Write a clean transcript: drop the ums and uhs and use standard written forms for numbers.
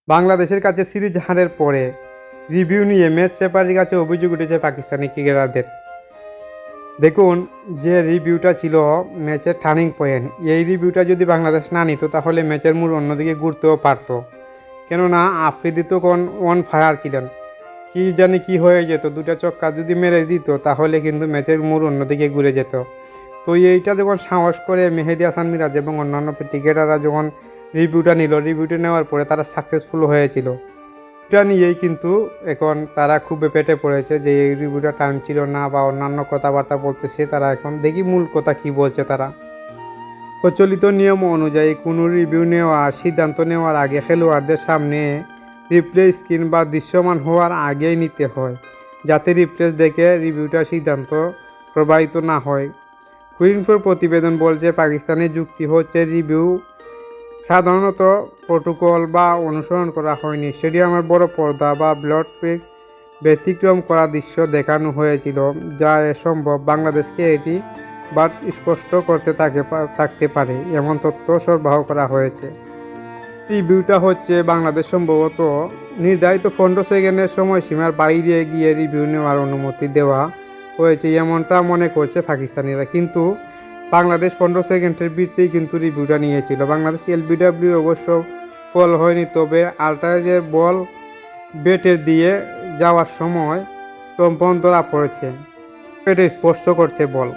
বাংলাদেশের কাছে সিরিজ হারের পরে রিভিউ নিয়ে ম্যাচ রেফারির কাছে অভিযোগ উঠেছে পাকিস্তানি ক্রিকেটারদের। দেখুন, যে রিভিউটা ছিল ম্যাচের টার্নিং পয়েন্ট, এই রিভিউটা যদি বাংলাদেশ না নিত তাহলে ম্যাচের মূল অন্যদিকে ঘুরতেও পারত। কেননা আফ্রিদি তখন অন ফায়ার ছিলেন, কি জানি কি হয়ে যেত, দুটা চক্কা যদি মেরে দিত তাহলে কিন্তু ম্যাচের মূল অন্যদিকে ঘুরে যেত। তো এইটা যখন সাহস করে মেহেদী হাসান মিরাজ এবং অন্যান্য ক্রিকেটাররা যখন রিভিউটা নেওয়ার পরে তারা সাকসেসফুল হয়েছিল। এটা নিয়েই কিন্তু এখন তারা খুব পেটে পড়েছে যে এই রিভিউটা টাইম ছিল না বা অন্যান্য কথাবার্তা বলতেছে। তারা এখন দেখি মূল কথা কি বলছে তারা। প্রচলিত নিয়ম অনুযায়ী কোনো রিভিউ সিদ্ধান্ত নেওয়ার আগে খেলোয়াড়দের সামনে রিপ্লে স্ক্রিন বা দৃশ্যমান হওয়ার আগেই নিতে হয়, যাতে রিপ্লেস দেখে রিভিউটা সিদ্ধান্ত প্রবাহিত না হয়। কুইন্সফোর প্রতিবেদন বলছে, পাকিস্তানের যুক্তি হচ্ছে রিভিউ সাধারণত প্রোটোকল বা অনুসরণ করা হয়নি। স্টেডিয়ামের বড় পর্দা বা ব্লড ব্যতিক্রম করা দৃশ্য দেখানো হয়েছিল, যা সম্ভব বাংলাদেশকে এটি বাট স্পষ্ট করতে থাকতে পারে এমন তথ্য সরবরাহ করা হয়েছে। রিভিউটা হচ্ছে বাংলাদেশ সম্ভবত নির্ধারিত 15 সেকেন্ডের সময়সীমার বাইরে গিয়ে রিভিউ নেওয়ার অনুমতি দেওয়া হয়েছে এমনটা মনে করছে পাকিস্তানিরা। কিন্তু বাংলাদেশ 15 সেকেন্ডের ভিত্তিতেই কিন্তু রিভিউটা নিয়েছিল। বাংলাদেশ এলবিডব্লিউ অবশ্য ফল হয়নি, তবে আল্ট্রাজের বল বেটে দিয়ে যাওয়ার সময় স্তম্ভন ধরা পড়েছে, পেটে স্পর্শ করছে বল।